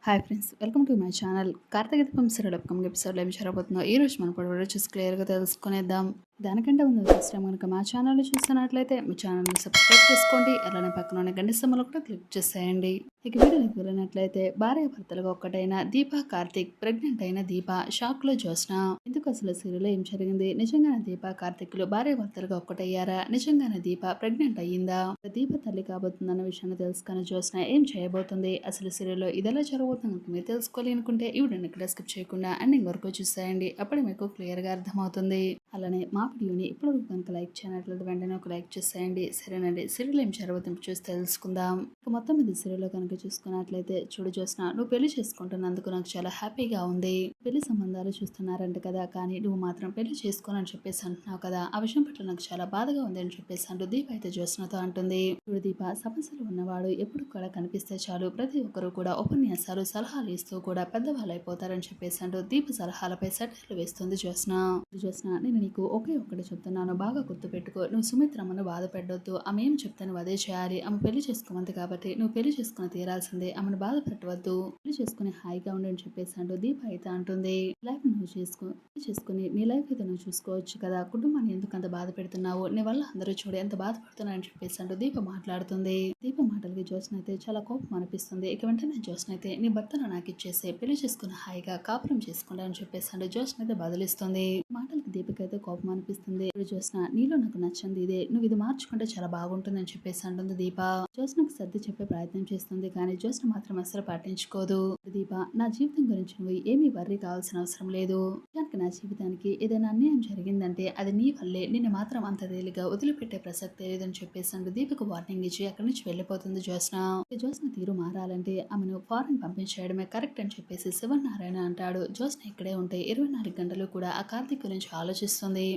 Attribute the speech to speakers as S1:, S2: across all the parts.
S1: Hi friends, welcome to my channel. Karthika Deepam serial upcoming ఎపిసోడ్లో ఏం జరగబోతుందో ఈ రోజు మనం ఇప్పుడు చూసి క్లియర్గా తెలుసుకునేద్దాం. దానికంటే ముందు ఫస్ట్ టైం కనుక మా ఛానల్ చూస్తున్నట్లయితే మీ ఛానల్ని సబ్స్క్రైబ్ చేసుకోండి. అలానే పక్కన ఉన్న గంట సింబల్ కూడా క్లిక్ చేసేయండి. ఇక వీడియోకి వెళ్ళినట్లయితే భార్యాభర్తలుగా ఒక్కటైన దీప కార్తీక్, ప్రెగ్నెంట్ అయిన దీప షాక్ లో జ్యోత్స్న. ఎందుకు అసలు సీరియల్ ఏం జరిగింది? నిజంగానే దీప కార్తీక్లు భార్యాభర్తలుగా ఒక్కటయ్యారా? నిజంగానే దీప ప్రెగ్నెంట్ అయ్యిందా? దీప తల్లి కాబోతుందన్న విషయాన్ని తెలుసుకున్న జ్యోత్స్న ఏం చేయబోతుంది? అసలు సీరియల్లో ఇదెలా జరగబోతుంది మీరు తెలుసుకోవాలి అనుకుంటే ఈ వీడియోని ఇక్కడ స్కిప్ చేయకుండా ఎండింగ్ వరకు చూసేయండి. అప్పుడు మీకు క్లియర్ గా అర్థమవుతుంది. అలానే మా వీడియోని ఇప్పుడు కనుక లైక్ చేయనట్లయితే వెంటనే ఒక లైక్ చేసేయండి. సరేనండి, సీరియల్ ఏం జరుగుతుందో చూసి తెలుసుకుందాం. ఇక మొత్తం ఇది సీరియల్లో కనుక చూసుకున్నట్లయితే చూడు జ్యోత్స్న, నువ్వు పెళ్లి చేసుకుంటున్నందుకు నాకు చాలా హ్యాపీగా ఉంది. పెళ్లి సంబంధాలు చూస్తున్నారంట కదా, కానీ నువ్వు మాత్రం పెళ్లి చేసుకోనని చెప్పేసి అంటున్నావు కదా, ఆ విషయం పట్ల నాకు చాలా బాధగా ఉంది అని చెప్పేసి అంటూ దీప అయితే జ్యోత్స్నతో అంటుంది. చూడు దీప, సమస్యలు ఉన్నవాడు ఎప్పుడు కూడా కనిపిస్తే చాలు ప్రతి ఒక్కరు కూడా ఉపన్యాసాలు సలహాలు ఇస్తూ కూడా పెద్దవాళ్ళు అయిపోతారని చెప్పేసి అంటూ దీప సలహాలపై సెటర్లు వేస్తుంది జ్యోత్స్న. జ్యోత్స్న, నేను నీకు ఒకే ఒక్కటి చెప్తున్నాను, బాగా గుర్తుపెట్టుకో. నువ్వు సుమిత్రమ్మను బాధ పెట్టొద్దు. ఆమె ఏం చెప్తే నువ్వు అదే చేయాలి. ఆమె పెళ్లి చేసుకోమంది కాబట్టి నువ్వు పెళ్లి చేసుకుని తీరాల్సిందే. ఆమెను బాధ పెట్టవద్దు. పెళ్లి చేసుకుని హాయిగా ఉండని చెప్పేసి అంటూ దీప అయితే అంటుంది. లైఫ్ నువ్వు చేసుకుని నీ లైఫ్ అయితే నువ్వు చూసుకోవచ్చు కదా, కుటుంబాన్ని ఎందుకు అంత బాధ పెడుతున్నావు? నీ వల్ల అందరూ చూడు ఎంత బాధపడుతున్నారని చెప్పేసి అంటూ దీప మాట్లాడుతుంది. దీప మాటలకి జ్యోత్స్న అయితే చాలా కోపం అనిపిస్తుంది. ఇక వెంటనే జ్యోత్స్న అయితే నీ భర్తను నాకు ఇచ్చేసి పెళ్లి చేసుకుని హాయిగా కాపురం చేసుకుంటా అని చెప్పేసి అంటూ జ్యోత్స్న అయితే బదిలిస్తుంది. మాటలకి దీపకి అయితే కోపం అనిపిస్తుంది. జ్యోత్స్న, నీలో నాకు నచ్చింది ఇదే, నువ్వు ఇది మార్చుకుంటే చాలా బాగుంటుంది అని చెప్పేసి అంటుంది దీప. జ్యోత్స్నకు సర్ది చెప్పే ప్రయత్నం చేస్తుంది, కానీ జ్యోత్స్న మాత్రం అసలు పట్టించుకోదు. దీప, నా జీవితం గురించి నువ్వు ఏమీ వర్రీ కావాల్సిన అవసరం లేదు. నా జీవితానికి ఏదైనా అన్యాయం జరిగిందంటే అది నీ వల్లే. నిన్ను మాత్రం అంత తేలిగా వదిలిపెట్టే ప్రసక్తి లేదని చెప్పేసి అంటూ దీపకు వార్నింగ్ ఇచ్చి అక్కడి నుంచి వెళ్ళిపోతుంది జ్యోత్స్న. జ్యోత్స్న తీరు మారాలంటే ఆమెను ఫారెన్ పంపించేయడమే కరెక్ట్ అని చెప్పేసి శివనారాయణ అంటాడు. జ్యోత్స్న ఇక్కడే ఉంటే 24 గంటలు కూడా ఆ కార్తీక్ గురించి ఆలోచిస్తుంది.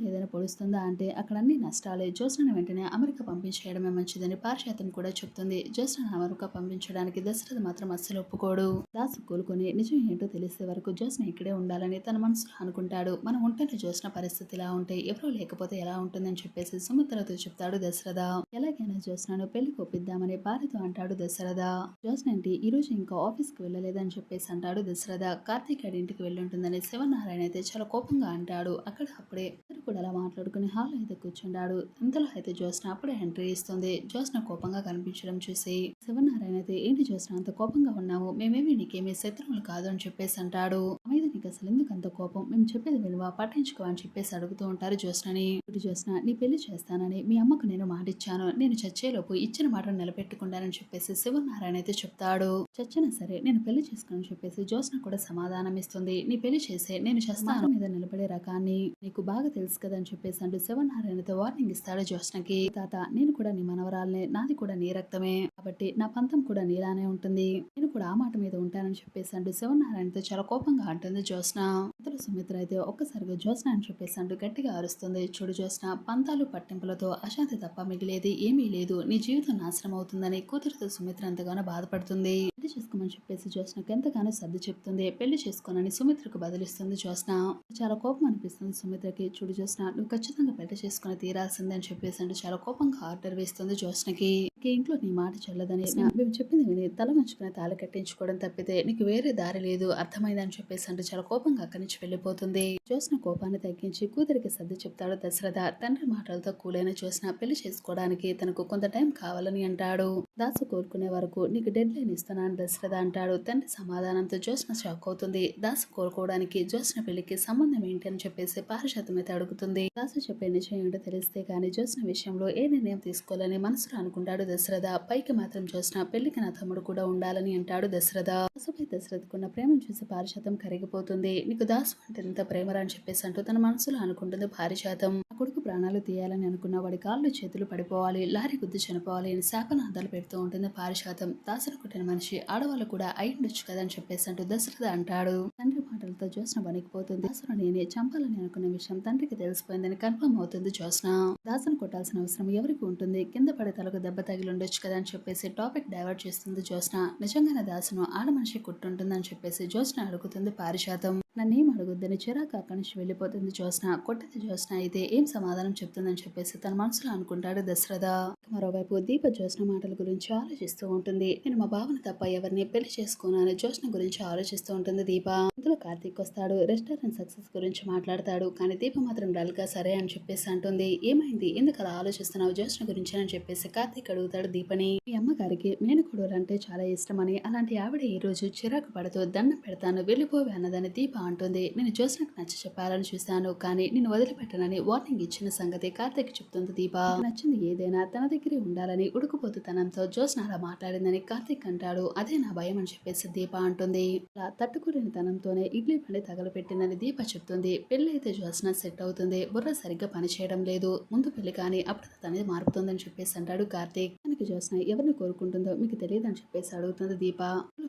S1: ఏదైనా పొడుస్తుందా అంటే అక్కడ అన్ని నష్టాలే. జ్యోత్స్నను వెంటనే అమెరికా పంపించేయడమే మంచిదని పారిజాతం కూడా చెప్తుంది. జ్యోత్స్నను అమెరికా పంపించడానికి దశరథ మాత్రం అస్సలు ఒప్పుకోడు. దాసు కోలుకొని నిజం ఏంటో తెలిసే వరకు జ్యోత్స్న ఇక్కడే ఉండాలని తన మనసులో అనుకుంటాడు. మనం ఉంటేనే జ్యోత్స్న పరిస్థితి ఇలా ఉంటే ఎవరో లేకపోతే ఎలా ఉంటుందని చెప్పేసి సుమిత్రతో చెప్తాడు దశరథ. ఎలాగైనా జ్యోత్స్నను పెళ్లికి ఒప్పిద్దామని భార్యతో అంటాడు దశరథ. జ్యోత్స్న ఏంటి ఈ రోజు ఇంకా ఆఫీస్ కి వెళ్ళలేదని చెప్పేసి అంటాడు దశరథ. కార్తీక్ గారి ఇంటికి వెళ్ళుంటుందని శివనారాయణ అయితే చాలా కోపంగా అంటాడు. అప్పుడే కూడా అలా మాట్లాడుకుని హాల్లో అయితే కూర్చుంటాడు. ఇంతలో అయితే జ్యోత్స్న అప్పుడే ఎంట్రీ ఇస్తుంది. జ్యోత్స్న కోపంగా కనిపించడం చూసి శివనారాయణ అయితే, ఏంటి జ్యోత్స్న అంత కోపంగా ఉన్నావు? మేమేమి నీకేమీ శత్రువులు కాదు అని చెప్పేసి అంటాడు. మీద నీకు అసలు ఎందుకు అంత కోపం? మేము చెప్పేది విలువ పట్టించుకో అని చెప్పేసి అడుగుతూ ఉంటారు జ్యోత్స్నని. ఇప్పుడు జ్యోత్స్న, నీ పెళ్లి చేస్తానని మీ అమ్మకు నేను మాటిచ్చాను. నేను చచ్చేలోపు ఇచ్చిన మాటను నిలబెట్టుకుంటానని చెప్పేసి శివనారాయణ అయితే చెప్తాడు. చచ్చినా సరే నేను పెళ్లి చేసుకోనని చెప్పేసి జ్యోత్స్న కూడా సమాధానం ఇస్తుంది. నీ పెళ్లి చేసే నేను చేస్తాను మీద నిలబడే రకాన్ని నీకు బాగా తెలుసు కదని చెప్పేసి అంటూ శివనారాయణతో వార్నింగ్ ఇస్తాడు జ్యోత్స్నకి. తాత, నేను కూడా నీ మనవరాలనే, నాది కూడా నీ రక్తమే కాబట్టి నా పంతం కూడా నీలానే ఉంటుంది. నేను కూడా ఆ మాట మీద ఉంటానని చెప్పేసి అంటూ శివనారాయణతో చాలా కోపంగా అంటుంది జ్యోత్స్న. ఇతరు సుమిత్ర అయితే ఒక్కసారిగా జ్యోత్స్న అని చెప్పేసి అంటూ గట్టిగా అరుస్తుంది. చూడు జ్యోత్స్న, పంతాలు పట్టింపులతో అశాంతి తప్ప మిగిలేది ఏమీ లేదు. నీ జీవితం నాశనం అవుతుందని కూతురుతో సుమిత్ర ఎంతగానో బాధపడుతుంది. పెళ్లి చేసుకోమని చెప్పేసి జ్యోత్స్నకు ఎంతగానో సర్ది చెప్తుంది. పెళ్లి చేసుకోనని సుమిత్రకు బదిలిస్తుంది జ్యోత్స్న. చాలా కోపం అనిపిస్తుంది సుమిత్రకి. చూడు జ్యోత్స్న, నువ్వు ఖచ్చితంగా పెళ్లి చేసుకుని తీరాల్సిందే అని చెప్పేసి అంటే చాలా కోపంగా ఆర్డర్ వేస్తుంది జ్యోత్స్నకి. ఇంట్లో నీ మాట చెల్లదని మేము చెప్పింది విని తల మంచుకుని తాళి కట్టించుకోవడం తప్పితే నీకు వేరే దారి లేదు, అర్థమైందని చెప్పేసి అంటే చాలా కోపంగా అక్కడి నుంచి వెళ్ళిపోతుంది. జ్యోత్స్న కోపాన్ని తగ్గించి కూతురికి సర్ది చెప్తాడు దశరథ. తండ్రి మాటలతో కూలైన జ్యోత్స్న పెళ్లి చేసుకోవడానికి తనకు కొంత టైం కావాలని అంటాడు. దాసు కోరుకునే వరకు నీకు డెడ్ లైన్ ఇస్తున్నాను దశరథ అంటాడు. తండ్రి సమాధానంతో జ్యోత్స్న షాక్ అవుతుంది. దాసు కోరుకోవడానికి జ్యోత్స్న పెళ్లికి సంబంధం ఏంటి అని చెప్పేసి పారిజాతం అయితే అడుగుతుంది. దాసు చెప్పే నిజం ఏంటో తెలిస్తే కానీ జ్యోత్స్న విషయంలో ఏ నిర్ణయం తీసుకోవాలని మనసులో అనుకుంటాడు దశరథ. పైకి మాత్రం జ్యోత్స్న పెళ్లికి నా తమ్ముడు కూడా ఉండాలని అంటాడు దశరథ. దాసుపై దశరథకున్న ప్రేమను చూసి పారిజాతం కరిగిపోతుంది. నీకు దాసు అంటే ఎంత ప్రేమరా అని చెప్పేసి అంటూ తన మనసులో అనుకుంటుంది పారిజాతం. ఆ కొడుకు ప్రాణాలు తీయాలని అనుకున్న వాడి కాళ్ళు చేతులు పడిపోవాలి, లారీ గుద్ది చనిపోవాలి అని శాపనార్థాలు పెడుతూ ఉంటుంది పారిజాతం. దాసును కొట్టిన మనిషి ఆడవాళ్ళు కూడా అయ్యుండొచ్చు కదా అని చెప్పేసి అంటూ దశరథ అంటాడు. తండ్రి మాటలతో జ్యోత్స్న వణికిపోతుంది. దాసును నేనే చంపాలని అనుకున్న విషయం తండ్రికి తెలిసిపోయిందని కన్ఫర్మ్ అవుతుంది జ్యోత్స్న. దాసును కొట్టాల్సిన అవసరం ఎవరికి ఉంటుంది? కింద పడే తలకు దెబ్బ తగిలి ఉండొచ్చు కదా అని చెప్పేసి టాపిక్ డైవర్ట్ చేస్తుంది జ్యోత్స్న. నిజంగానే దాసును ఆడ మనిషి కొట్టుంటుందని చెప్పేసి జ్యోత్స్న అడుగుతుంది పారిజాతం. నన్నేం అడగొద్దని చిరాకు అక్కడి నుంచి వెళ్ళిపోతుంది జ్యోత్స్న. కొట్టేది జ్యోత్స్న అయితే ఏం సమాధానం చెప్తుందని చెప్పేసి తన మనసులో అనుకుంటాడు దశరథ. మరోవైపు దీప జ్యోత్స్న మాటల గురించి ఆలోచిస్తూ ఉంటుంది. నేను మా బావని తప్ప ఎవరిని పెళ్లి చేసుకోను అని జ్యోత్స్న గురించి ఆలోచిస్తూ ఉంటుంది దీప. ఇందులో కార్తీక్ వస్తాడు. రెస్టారెంట్ సక్సెస్ గురించి మాట్లాడతాడు. కానీ దీప మాత్రం డల్ గా సరే అని చెప్పేసి అంటుంది. ఏమైంది, ఎందుకు అలా ఆలోచిస్తున్నావు జ్యోత్స్న గురించి అని చెప్పేసి కార్తీక్ అడుగుతాడు దీపని. మీ అమ్మగారికి మేనకోడలు అంటే చాలా ఇష్టమని, అలాంటి ఆవిడ ఈ రోజు చిరాకు పడుతూ దండం పెడతాను వెళ్ళిపోవే అన్నదని దీప అంటుంది. నేను జ్యోత్స్నకు నచ్చ చెప్పాలని చూశాను, కానీ నేను వదిలిపెట్టనని వార్నింగ్ ఇచ్చిన సంగతి కార్తీక్ చెప్తుంది దీప. నచ్చింది ఏదైనా తన దగ్గరే ఉండాలని ఉడుకుపోతుతనంతో జ్యోత్స్న అలా మాట్లాడిందని కార్తీక్ అంటాడు. అదే నా భయం అని చెప్పేసి దీప అంటుంది. అలా తట్టుకోలేని తనంతోనే ఇడ్లీ బండి తగలపెట్టిందని దీప చెప్తుంది. పెళ్లి అయితే జ్యోత్స్న సెట్ అవుతుంది, బుర్ర సరిగ్గా పనిచేయడం లేదు, ముందు పెళ్లి కానీ అప్పుడు తనేది మారుతుందని చెప్పేసి అంటాడు కార్తీక్. తనకి జ్యోత్స్న ఎవరిని కోరుకుంటుందో మీకు తెలియదు అని చెప్పేసి అడుగుతుంది దీప.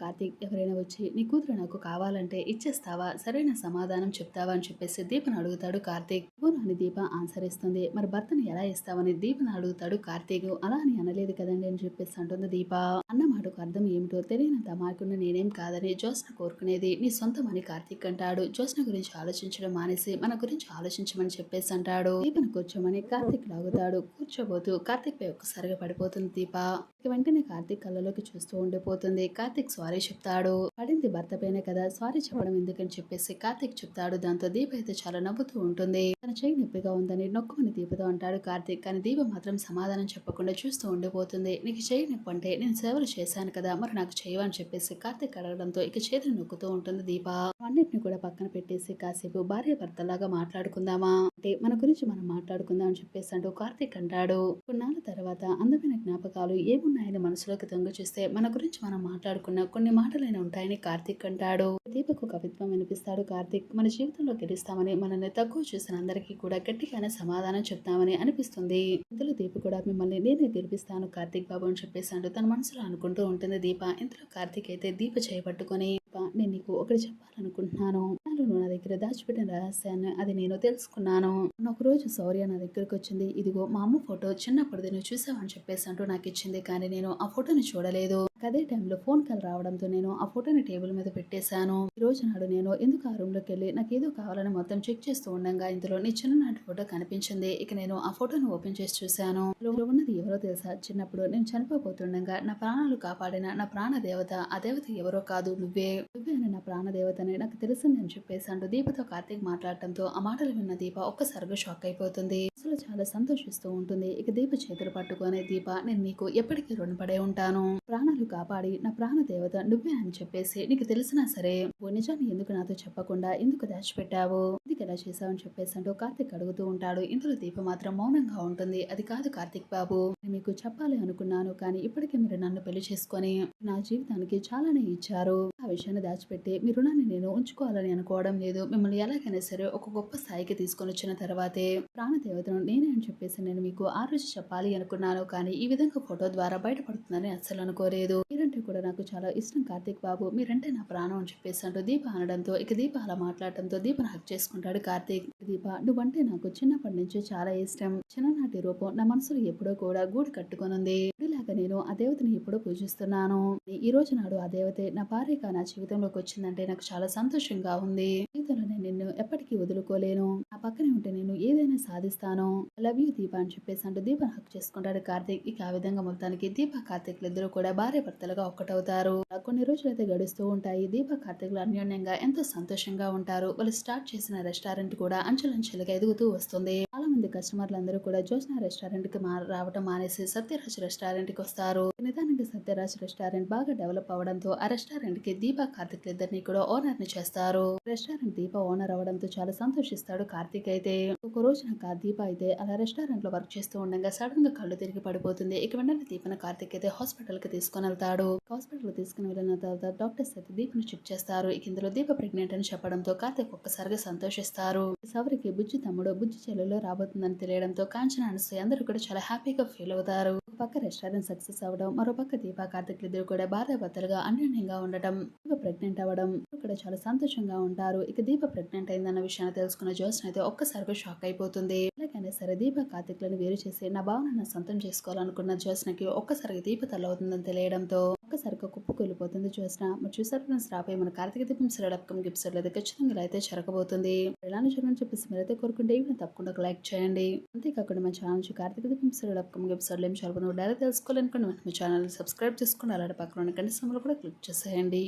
S1: కార్తీక్ ఎవరైనా వచ్చి నీ కూతురు నాకు కావాలంటే ఇచ్చేస్తావా, సరైన సమాధానం చెప్తావా అని చెప్పేసి దీపను అడుగుతాడు కార్తీక్. అని దీప ఆన్సర్ ఇస్తుంది. మరి భర్తను ఎలా ఇస్తావని దీపను అడుగుతాడు కార్తీక్. అలా అని అనలేదు కదండి అని చెప్పేసి అంటుంది దీప. అన్న మాటకు అర్థం ఏమిటో తెలియనంత అమాయకుడిని నేనేం కాదని జ్యోత్స్న కోరుకునేది నీ సొంతమని కార్తీక్ అంటాడు. జ్యోత్స్న గురించి ఆలోచించడం మానేసి మన గురించి ఆలోచించమని చెప్పేసి అంటాడు. దీపను కూర్చోమని కార్తీక్ లాగుతాడు. కూర్చోబోతూ కార్తీక్ పై ఒక్కసారిగా పడిపోతుంది దీప. ఇక వెంటనే కార్తీక్ కళ్ళలోకి చూస్తూ ఉండిపోతుంది. కార్తీక్ సారీ చెప్తాడు. పడింది భర్త పైనే కదా, సారీ చెప్పడం ఎందుకని చెప్పేసి కార్తీక్ చెప్తాడు. దాంతో దీప అయితే చాలా నవ్వుతూ ఉంటుంది. తన చేయి నొప్పిగా ఉందని నొక్కమని దీపతో అంటాడు కార్తీక్. కానీ దీప మాత్రం సమాధానం చెప్పకుండా చూస్తూ ఉండిపోతుంది. నీకు చేయి నొప్పి అంటే నేను సేవలు చేశాను కదా, మరి నాకు చేయవా అని చెప్పేసి కార్తీక్ అడగడంతో ఇక చేతులు నొక్కుతూ ఉంటుంది దీప. అన్నిటిని కూడా పక్కన పెట్టేసి కాసేపు భార్య భర్తలాగా మాట్లాడుకుందామా అంటే మన గురించి మనం మాట్లాడుకుందాం అని చెప్పేసి అంటూ కార్తీక్ అంటాడు. కొన్నాళ్ళ తర్వాత అందమైన జ్ఞాపకాలు ఏమున్నాయని మనసులోకి తొంగి చూస్తే మన గురించి మనం మాట్లాడుకున్న కొన్ని మాటలైనా ఉంటాయని కార్తీక్ అంటాడు. దీపకు కవిత్వం వినిపిస్తాడు కార్తీక్. మన జీవితంలో గెలుస్తామని మనల్ని తక్కువ చూసిన అందరికీ కూడా గట్టిగానే సమాధానం చెప్తామని అనిపిస్తుంది. ఇందులో దీప కూడా మిమ్మల్ని నేనే గెలిపిస్తాను కార్తీక్ బాబు అని చెప్పేసి అంటూ తన మనసులో అనుకుంటూ ఉంటుంది దీప. ఇందులో కార్తీక్ అయితే దీప చేయబట్టుకొని నేను నీకు ఒకటి చెప్పాలనుకుంటున్నాను. నువ్వు నా దగ్గర దాచిపెట్టిన రహస్యాన్ని అది నేను తెలుసుకున్నాను. ఒక రోజు శౌర్య నా దగ్గరకు వచ్చింది. ఇదిగో మా అమ్మ ఫోటో చిన్నప్పుడు నువ్వు చూసావని చెప్పేసి అంటూ నాకు ఇచ్చింది. కానీ నేను ఆ ఫోటోని చూడలేదు. అదే టైంలో ఫోన్ కాల్ రావడంతో నేను ఆ ఫోటోని టేబుల్ మీద పెట్టేశాను. ఈ రోజు నాడు నేను ఎందుకు ఆ రూమ్ లోకి వెళ్ళి నాకు ఏదో కావాలని మొత్తం చెక్ చేస్తూ ఉండగా ఇందులో నీ చిన్ననాటి ఫోటో కనిపించింది. ఇక నేను ఆ ఫోటోను ఓపెన్ చేసి చూశాను. ఇందులో ఉన్నది ఎవరో తెలుసా, చిన్నప్పుడు నేను చనిపోతుండగా నా ప్రాణాలు కాపాడిన నా ప్రాణ దేవత. ఆ దేవత ఎవరో కాదు, నువ్వే అని నా ప్రాణ దేవతని నాకు తెలిసింది అని చెప్పేసి అంటూ దీపతో కార్తీక్ మాట్లాడటంతో ఆ మాటలు విన్న దీప ఒక్కసారిగా షాక్ అయిపోతుంది. అసలు చాలా సంతోషిస్తూ ఉంటుంది. ఇక దీప చేతులు పట్టుకునే దీప నేను నీకు ఎప్పటికీ రుణపడే ఉంటాను, ప్రాణాలు కాపాడి నా ప్రాణ దేవత నువ్వే అని చెప్పేసి నీకు తెలిసినా సరే ఓ నిజాన్ని ఎందుకు నాతో చెప్పకుండా ఎందుకు దాచిపెట్టావు, ఎందుకు ఎలా చేసావని చెప్పేసి అంటూ కార్తీక్ అడుగుతూ ఉంటాడు. ఇందులో దీప మాత్రం మౌనంగా ఉంటుంది. అది కాదు కార్తీక్ బాబు, నేను మీకు చెప్పాలి అనుకున్నాను, కానీ ఇప్పటికే మీరు నన్ను పెళ్లి చేసుకొని నా జీవితానికి చాలానే ఇచ్చారు. ఆ విషయాన్ని దాచిపెట్టి మీ రుణాన్ని నేను ఉంచుకోవాలని అనుకోవడం లేదు. మిమ్మల్ని ఎలాగైనా సరే ఒక గొప్ప స్థాయికి తీసుకొని వచ్చిన తర్వాతే ప్రాణదేవతను నేనే అని చెప్పేసి నేను మీకు ఆ రోజు చెప్పాలి అనుకున్నాను. కానీ ఈ విధంగా ఫోటో ద్వారా బయటపడుతుందని అస్సలు అనుకోలేదు. మీరంటే కూడా నాకు చాలా ఇష్టం కార్తీక్ బాబు, మీరంటే నా ప్రాణం అని చెప్పేసి అంటూ దీప అనడంతో ఇక దీప అలా మాట్లాడటంతో దీపను హక్ చేసుకుంటాడు కార్తీక్. దీప నువ్వంటే నాకు చిన్నప్పటి నుంచి చాలా ఇష్టం. చిన్ననాటి రూపం నా మనసులో ఎప్పుడో కూడా గూడు కట్టుకొనుంది. ఇలాగ నేను ఆ దేవతని ఎప్పుడో పూజిస్తున్నాను. ఈ రోజు నాడు ఆ దేవతే నా భార్యగా నా జీవితంలోకి వచ్చిందంటే నాకు చాలా సంతోషంగా ఉంది. జీవితంలో నేను నిన్ను ఎప్పటికీ వదులుకోలేను. నా పక్కనే ఉంటే నేను ఏదైనా సాధిస్తాను. లవ్ యూ దీప అని చెప్పేసి అంటూ దీపను హక్ చేసుకుంటాడు కార్తీక్. ఇక ఆ విధంగా మొత్తానికి దీప కార్తీక్ ఇద్దరు కూడా భార్య భర్తలుగా ఒక్కటవుతారు. కొన్ని రోజులైతే గడుస్తూ ఉంటాయి. దీప కార్తీక్లు అన్యోన్యంగా ఎంతో సంతోషంగా ఉంటారు. వాళ్ళు స్టార్ట్ చేసిన రెస్టారెంట్ కూడా అంచెలంచెలుగా ఎదుగుతూ వస్తుంది. చాలా మంది కస్టమర్లు అందరూ కూడా జ్యోత్స్న రెస్టారెంట్ కి రావడం మానేసి సత్యరాజ్ రెస్టారెంట్ కి వస్తారు. నిదానికి సత్యరాజ్ రెస్టారెంట్ బాగా డెవలప్ అవడంతో ఆ రెస్టారెంట్ కి దీప కార్తీక్ ఇద్దరిని కూడా ఓనర్ ని చేస్తారు. రెస్టారెంట్ దీప ఓనర్ అవడంతో చాలా సంతోషిస్తాడు కార్తీక్ అయితే. ఒక రోజు నాకు దీప అయితే అలా రెస్టారెంట్ లో వర్క్ చేస్తూ ఉండగా సడన్ గా కళ్ళు తిరిగి పడిపోతుంది. ఇక వెంటనే దీపన కార్తీక్ అయితే హాస్పిటల్ కి తీసుకుని వెళ్తాడు. హాస్పిటల్ తీసుకుని వెళ్ళిన తర్వాత డాక్టర్స్ అయితే దీపను చెక్ చేస్తారు. ఇక ఇందులో దీప ప్రెగ్నెంట్ అని చెప్పడంతో కార్తీక్ ఒక్కసారిగా సంతోషిస్తారు. సౌరికి బుజ్జి తమ్ముడు బుజ్జి చెల్లెలో రాబోతుందని తెలియడంతో కాంచన అనసూయ అందరూ కూడా చాలా హ్యాపీగా ఫీల్ అవుతారు. ఒక పక్క రెస్టారెంట్ సక్సెస్ అవ్వడం, మరో పక్క దీప కార్తీక్ ఇద్దరు కూడా భార్య భర్తలుగా అన్యోన్యంగా ఉండటం, దీప ప్రెగ్నెంట్ అవ్వడం కూడా చాలా సంతోషంగా ఉంటారు. ఇక దీప ప్రెగ్నెంట్ అయిందన్న విషయాన్ని తెలుసుకున్న జ్యోత్స్న అయితే ఒక్కసారిగా షాక్ అయిపోతుంది. ఎలాగైనా సరే దీప కార్తీక్లను వేరు చేసి నా భావన సొంతం చేసుకోవాలనుకున్న జ్యోత్స్నకి ఒక్కసారిగా దీప తల్లవుతుందని తెలియడంతో ఒక్కసారిగా కుప్పకూలిపోతుంది జ్యోత్స్న. మరి చూసారు ఫ్రెండ్స్, రాబోయే మన Karthika Deepam serial upcoming episode అయితే ఖచ్చితంగా ఇలా అయితే జరగబోతుంది. ఇలానే జరగని చెప్పేసి మీరైతే కోరుకుంటే ఈ తప్పకుండా ఒక లైక్ చేయండి. అంతేకాకుండా మన ఛానల్ నుంచి కార్తీక దీపం సీరియల్ అప్కమింగ్ ఎపిసోడ్లో ఏం జరగబోతుందో డైరెక్ట్ తెలుసుకోవాలనుకుని మన ఛానల్ సబ్స్క్రైబ్ చేసుకుని అలాంటి పక్కన ఉన్న గంట సింబల్ కూడా క్లిక్ చేసేయండి.